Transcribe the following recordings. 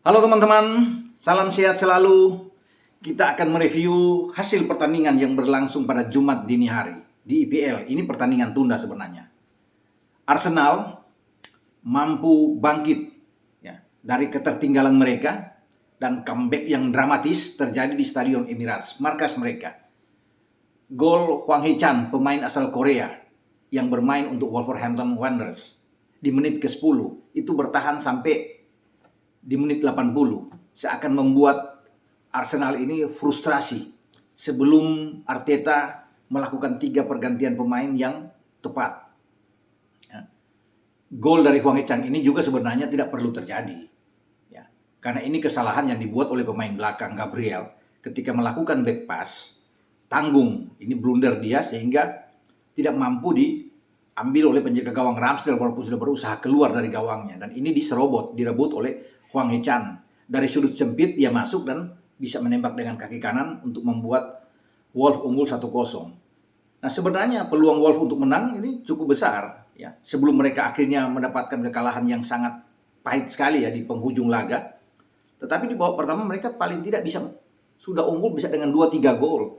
Halo teman-teman, salam sehat selalu. Kita akan mereview hasil pertandingan yang berlangsung pada Jumat dini hari di IPL. Ini pertandingan tunda sebenarnya. Arsenal mampu bangkit ya, dari ketertinggalan mereka dan comeback yang dramatis terjadi di Stadion Emirates, markas mereka. Gol Hwang Hee-chan, pemain asal Korea yang bermain untuk Wolverhampton Wanderers di menit ke-10 itu bertahan sampai di menit 80, seakan membuat Arsenal ini frustrasi sebelum Arteta melakukan 3 pergantian pemain yang tepat. Gol dari Hwang Hee-chan ini juga sebenarnya tidak perlu terjadi, ya, karena ini kesalahan yang dibuat oleh pemain belakang Gabriel ketika melakukan back pass, tanggung, ini blunder dia sehingga tidak mampu diambil oleh penjaga gawang Ramsdale walaupun sudah berusaha keluar dari gawangnya, dan ini direbut oleh Hwang Hee-chan. Dari sudut sempit dia masuk dan bisa menembak dengan kaki kanan untuk membuat Wolves unggul 1-0. Nah, sebenarnya peluang Wolves untuk menang ini cukup besar ya, sebelum mereka akhirnya mendapatkan kekalahan yang sangat pahit sekali ya di penghujung laga. Tetapi di babak pertama mereka paling tidak bisa sudah unggul bisa dengan 2-3 gol.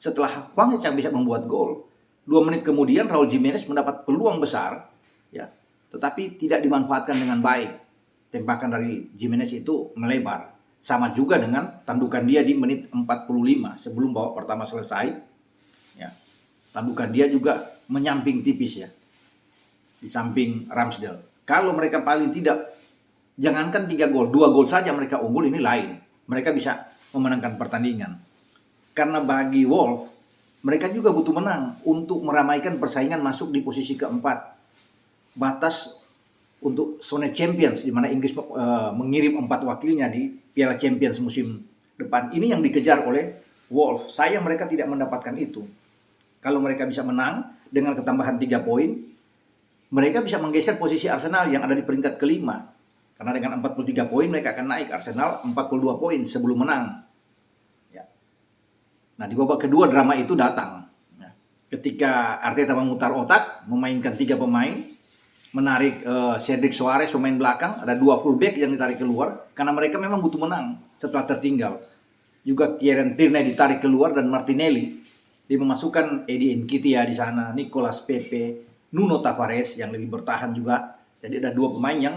Setelah Hwang Hee-chan bisa membuat gol, 2 menit kemudian Raul Jimenez mendapat peluang besar ya, tetapi tidak dimanfaatkan dengan baik. Tembakan dari Jimenez itu melebar. Sama juga dengan tandukan dia di menit 45 sebelum babak pertama selesai. Ya, tandukan dia juga menyamping tipis ya, di samping Ramsdale. Kalau mereka paling tidak, jangankan 3 gol, 2 gol saja mereka unggul, ini lain. Mereka bisa memenangkan pertandingan. Karena bagi Wolves, mereka juga butuh menang untuk meramaikan persaingan masuk di posisi keempat. Batas untuk zona Champions, di mana Inggris mengirim 4 wakilnya di Piala Champions musim depan. Ini yang dikejar oleh Wolves. Sayang mereka tidak mendapatkan itu. Kalau mereka bisa menang dengan ketambahan 3 poin, mereka bisa menggeser posisi Arsenal yang ada di peringkat kelima. Karena dengan 43 poin mereka akan naik. Arsenal 42 poin sebelum menang. Ya. Nah, di babak kedua drama itu datang. Ya. Ketika Arteta memutar otak, memainkan 3 pemain, menarik Cedric Soares pemain belakang, ada 2 fullback yang ditarik keluar karena mereka memang butuh menang setelah tertinggal. Juga Kieran Tierney ditarik keluar dan Martinelli. Dia memasukkan Eddie Nketiah di sana, Nicolas Pepe, Nuno Tavares yang lebih bertahan juga. Jadi ada 2 pemain yang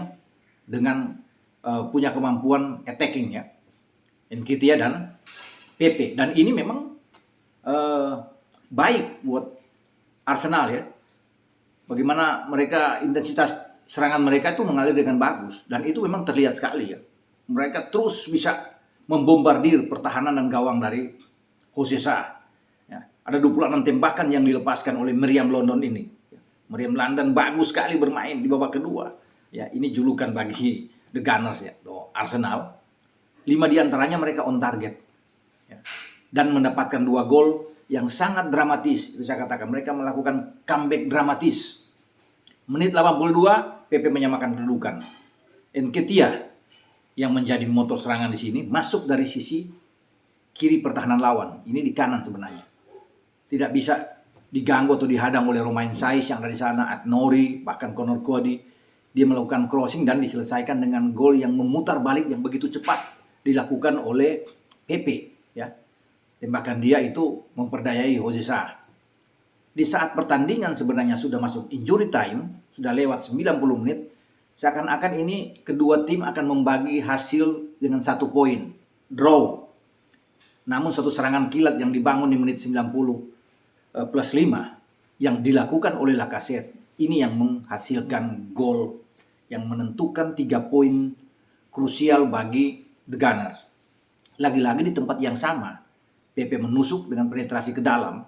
dengan punya kemampuan attacking ya, Nketiah dan Pepe. Dan ini memang baik buat Arsenal ya. Bagaimana mereka, intensitas serangan mereka itu mengalir dengan bagus. Dan itu memang terlihat sekali ya. Mereka terus bisa membombardir pertahanan dan gawang dari Jose Sa. Ya, ada 26 tembakan yang dilepaskan oleh Meriam London ini. Meriam London bagus sekali bermain di babak kedua. Ya, ini julukan bagi The Gunners ya, Arsenal. 5 diantaranya mereka on target. Ya, dan mendapatkan 2 gol yang sangat dramatis. Itu saya katakan, mereka melakukan comeback dramatis. Menit 82, Pepe menyamakan kedudukan. Nketiah yang menjadi motor serangan di sini masuk dari sisi kiri pertahanan lawan. Ini di kanan sebenarnya. Tidak bisa diganggu atau dihadang oleh Romain Saiz yang dari sana, Aït-Nouri, bahkan Conor Coady. Dia melakukan crossing dan diselesaikan dengan gol yang memutar balik yang begitu cepat dilakukan oleh Pepe ya. Tembakan dia itu memperdayai Jose Sa. Di saat pertandingan sebenarnya sudah masuk injury time, sudah lewat 90 menit, seakan-akan ini kedua tim akan membagi hasil dengan 1 poin, draw. Namun satu serangan kilat yang dibangun di menit 90 plus 5 yang dilakukan oleh Lacazette, ini yang menghasilkan gol yang menentukan 3 poin krusial bagi The Gunners. Lagi-lagi di tempat yang sama, Pepe menusuk dengan penetrasi ke dalam,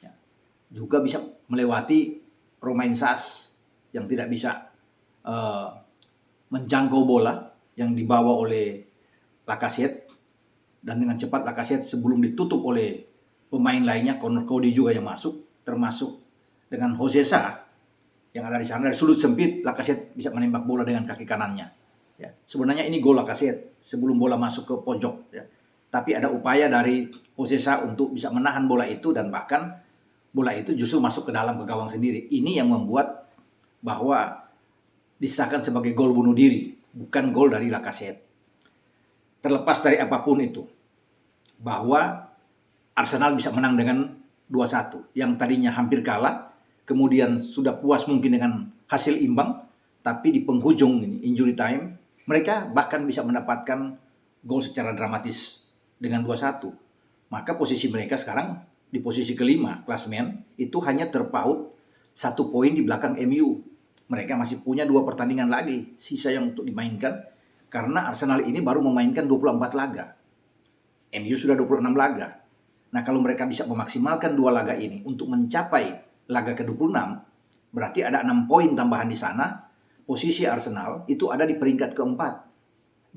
ya, juga bisa melewati Romain Saiz yang tidak bisa menjangkau bola yang dibawa oleh Lacazette, dan dengan cepat Lacazette sebelum ditutup oleh pemain lainnya, Conor Coady juga yang masuk, termasuk dengan Jose Sa yang ada di sana. Dari sudut sempit Lacazette bisa menembak bola dengan kaki kanannya. Ya, sebenarnya ini gol Lacazette sebelum bola masuk ke pojok ya. Tapi ada upaya dari Jose Sa untuk bisa menahan bola itu, dan bahkan bola itu justru masuk ke dalam ke gawang sendiri. Ini yang membuat bahwa disahkan sebagai gol bunuh diri, bukan gol dari Lacazette. terlepas dari apapun itu, bahwa Arsenal bisa menang dengan 2-1. Yang tadinya hampir kalah, kemudian sudah puas mungkin dengan hasil imbang, tapi di penghujung ini, injury time, mereka bahkan bisa mendapatkan gol secara dramatis dengan 2-1. Maka posisi mereka sekarang di posisi kelima klasemen itu hanya terpaut 1 poin di belakang MU. Mereka masih punya 2 pertandingan lagi sisa yang untuk dimainkan, karena Arsenal ini baru memainkan 24 laga. MU sudah 26 laga. Nah, kalau mereka bisa memaksimalkan 2 laga ini untuk mencapai laga ke-26, berarti ada 6 poin tambahan di sana. Posisi Arsenal itu ada di peringkat keempat.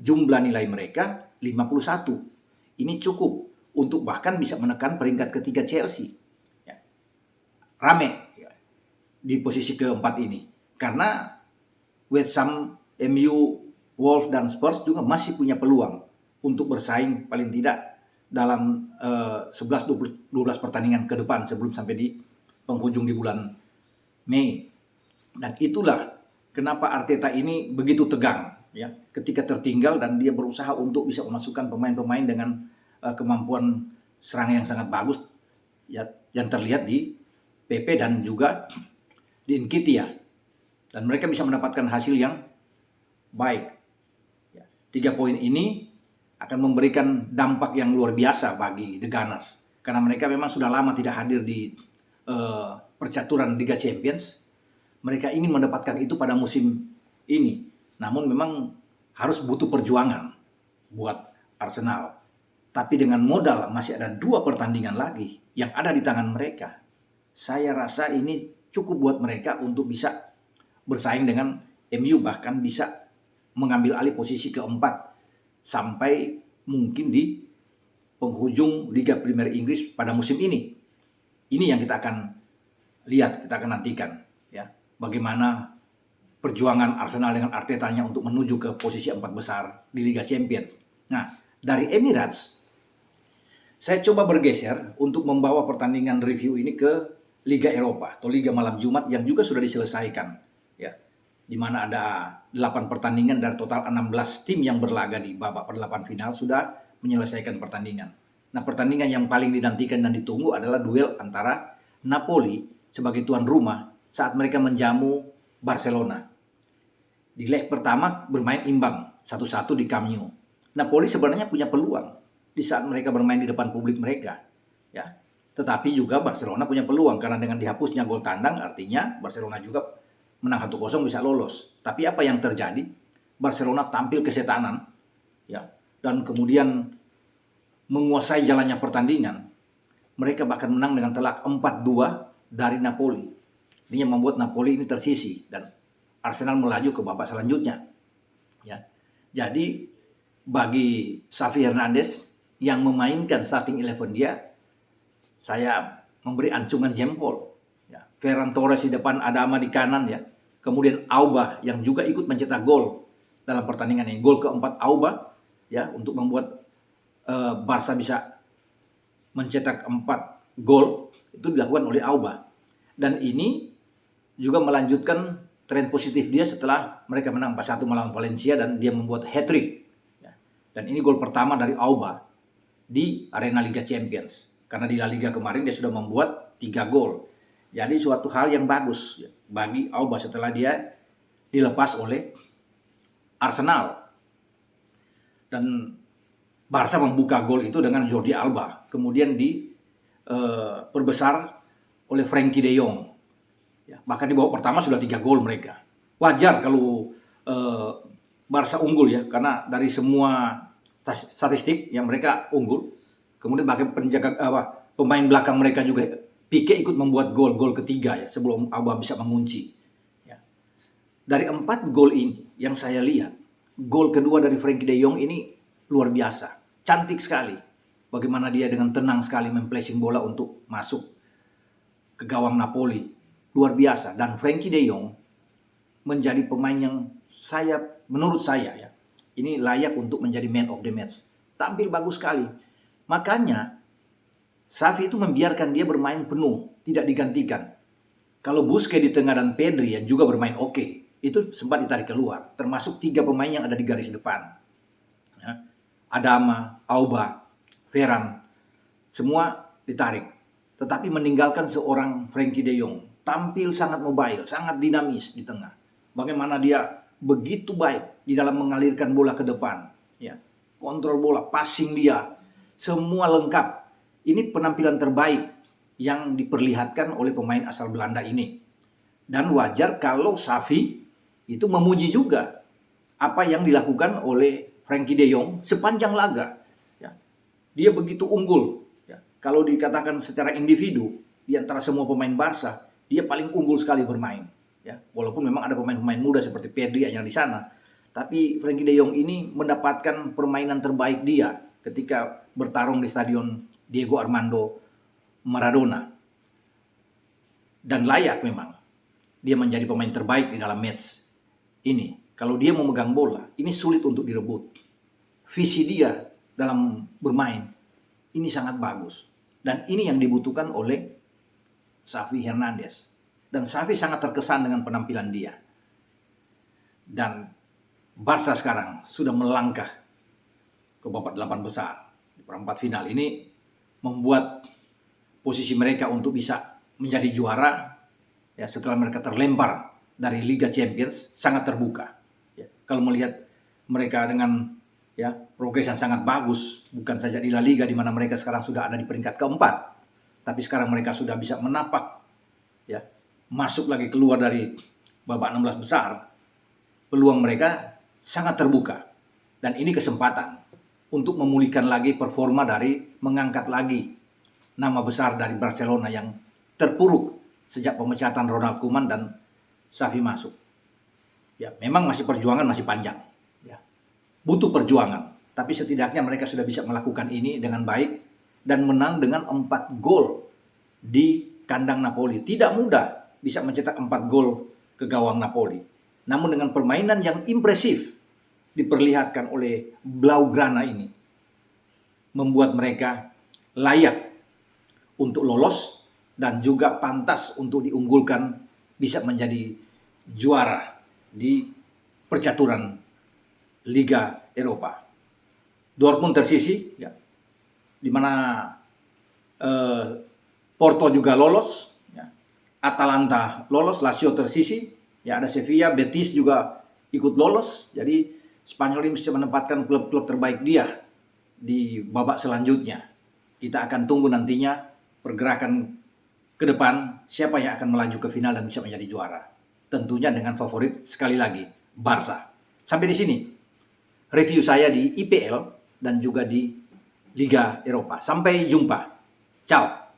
Jumlah nilai mereka 51. Ini cukup untuk bahkan bisa menekan peringkat ketiga Chelsea. Ya. Rame ya, di posisi keempat ini. Karena West Ham, MU, Wolves, dan Spurs juga masih punya peluang untuk bersaing paling tidak dalam 11-12 pertandingan ke depan sebelum sampai di penghujung di bulan Mei. Dan itulah kenapa Arteta ini begitu tegang ya ketika tertinggal, dan dia berusaha untuk bisa memasukkan pemain-pemain dengan kemampuan serang yang sangat bagus ya, yang terlihat di PP dan juga di Nketiah, dan mereka bisa mendapatkan hasil yang baik ya. 3 poin ini akan memberikan dampak yang luar biasa bagi The Gunners, karena mereka memang sudah lama tidak hadir di percaturan Liga Champions. Mereka ingin mendapatkan itu pada musim ini, namun memang harus butuh perjuangan buat Arsenal. Tapi dengan modal masih ada 2 pertandingan lagi yang ada di tangan mereka, saya rasa ini cukup buat mereka untuk bisa bersaing dengan MU, bahkan bisa mengambil alih posisi keempat sampai mungkin di penghujung Liga Premier Inggris pada musim ini. Ini yang kita akan lihat, kita akan nantikan ya, bagaimana perjuangan Arsenal dengan Artetanya untuk menuju ke posisi 4 besar di Liga Champions. Nah, dari Emirates saya coba bergeser untuk membawa pertandingan review ini ke Liga Eropa atau Liga Malam Jumat yang juga sudah diselesaikan ya, di mana ada 8 pertandingan dari total 16 tim yang berlaga di babak per-8 final sudah menyelesaikan pertandingan. Nah, pertandingan yang paling dinantikan dan ditunggu adalah duel antara Napoli sebagai tuan rumah saat mereka menjamu Barcelona. Di leg pertama bermain imbang 1-1 di Camp Nou. Napoli sebenarnya punya peluang di saat mereka bermain di depan publik mereka ya. Tetapi juga Barcelona punya peluang karena dengan dihapusnya gol tandang artinya Barcelona juga menang 1-0 bisa lolos. Tapi apa yang terjadi? Barcelona tampil kesetanan ya, dan kemudian menguasai jalannya pertandingan. Mereka bahkan menang dengan telak 4-2 dari Napoli. Ini yang membuat Napoli ini tersisi dan Arsenal melaju ke babak selanjutnya. Ya. Jadi bagi Xavi Hernandez yang memainkan starting 11 dia, saya memberi ancungan jempol. Ya. Ferran Torres di depan, Adama di kanan ya. Kemudian Auba yang juga ikut mencetak gol dalam pertandingan ini. Gol keempat Auba ya untuk membuat Barca bisa mencetak 4 gol itu dilakukan oleh Auba. Dan ini juga melanjutkan tren positif dia setelah mereka menang 4-1 melawan Valencia dan dia membuat hat-trick. Ya. Dan ini gol pertama dari Auba di arena Liga Champions. Karena di La Liga kemarin dia sudah membuat 3 gol. Jadi suatu hal yang bagus ya, bagi Auba setelah dia dilepas oleh Arsenal. Dan Barca membuka gol itu dengan Jordi Alba. Kemudian diperbesar oleh Frenkie de Jong. Ya, bahkan di babak pertama sudah 3 gol mereka. Wajar kalau Barca unggul ya, karena dari semua statistik yang mereka unggul. Kemudian bahkan pemain belakang mereka juga, Pique ikut membuat gol ketiga ya sebelum Auba bisa mengunci. Ya. Dari 4 gol ini yang saya lihat, gol kedua dari Frenkie de Jong ini luar biasa, cantik sekali. Bagaimana dia dengan tenang sekali memplacing bola untuk masuk ke gawang Napoli, luar biasa. Dan Frenkie de Jong menjadi pemain yang menurut saya ya, ini layak untuk menjadi man of the match. Tampil bagus sekali. Makanya Xavi itu membiarkan dia bermain penuh, tidak digantikan. Kalau Busquets di tengah dan Pedri yang juga bermain oke, itu sempat ditarik keluar, termasuk 3 pemain yang ada di garis depan. Ya. Adama, Auba, Ferran, semua ditarik. Tetapi meninggalkan seorang Frenkie de Jong. Tampil sangat mobile, sangat dinamis di tengah. Bagaimana dia begitu baik di dalam mengalirkan bola ke depan. Ya, kontrol bola, passing dia, semua lengkap. Ini penampilan terbaik yang diperlihatkan oleh pemain asal Belanda ini. Dan wajar kalau Xavi itu memuji juga apa yang dilakukan oleh Frenkie de Jong sepanjang laga. Ya, dia begitu unggul. Ya, kalau dikatakan secara individu di antara semua pemain Barca, dia paling unggul sekali bermain. Ya, walaupun memang ada pemain-pemain muda seperti Pedri yang di sana, tapi Frenkie de Jong ini mendapatkan permainan terbaik dia ketika bertarung di stadion Diego Armando Maradona. Dan layak memang dia menjadi pemain terbaik di dalam match ini. Kalau dia memegang bola, ini sulit untuk direbut. Visi dia dalam bermain ini sangat bagus. Dan ini yang dibutuhkan oleh Xavi Hernandez. Dan Xavi sangat terkesan dengan penampilan dia. Dan Barca sekarang sudah melangkah ke babak 8 besar. Di perempat final ini membuat posisi mereka untuk bisa menjadi juara ya, setelah mereka terlempar dari Liga Champions sangat terbuka. Ya, kalau melihat mereka dengan ya progres yang sangat bagus, bukan saja di La Liga di mana mereka sekarang sudah ada di peringkat keempat, tapi sekarang mereka sudah bisa menapak ya masuk lagi keluar dari babak 16 besar. Peluang mereka sangat terbuka dan ini kesempatan untuk memulihkan lagi performa dari mengangkat lagi nama besar dari Barcelona yang terpuruk sejak pemecatan Ronald Koeman dan Xavi masuk. Ya, memang masih perjuangan masih panjang. Ya. Butuh perjuangan, tapi setidaknya mereka sudah bisa melakukan ini dengan baik dan menang dengan 4 gol di kandang Napoli. Tidak mudah bisa mencetak 4 gol ke gawang Napoli. Namun dengan permainan yang impresif diperlihatkan oleh Blaugrana ini membuat mereka layak untuk lolos dan juga pantas untuk diunggulkan bisa menjadi juara di percaturan Liga Eropa. Dortmund tersisi, ya, di mana Porto juga lolos, ya. Atalanta lolos, Lazio tersisi, ya ada Sevilla, Betis juga ikut lolos. Jadi Spanyol ini bisa menempatkan klub-klub terbaik dia di babak selanjutnya. Kita akan tunggu nantinya pergerakan ke depan siapa yang akan melaju ke final dan bisa menjadi juara. Tentunya dengan favorit sekali lagi Barca. Sampai di sini review saya di IPL dan juga di Liga Eropa. Sampai jumpa. Ciao.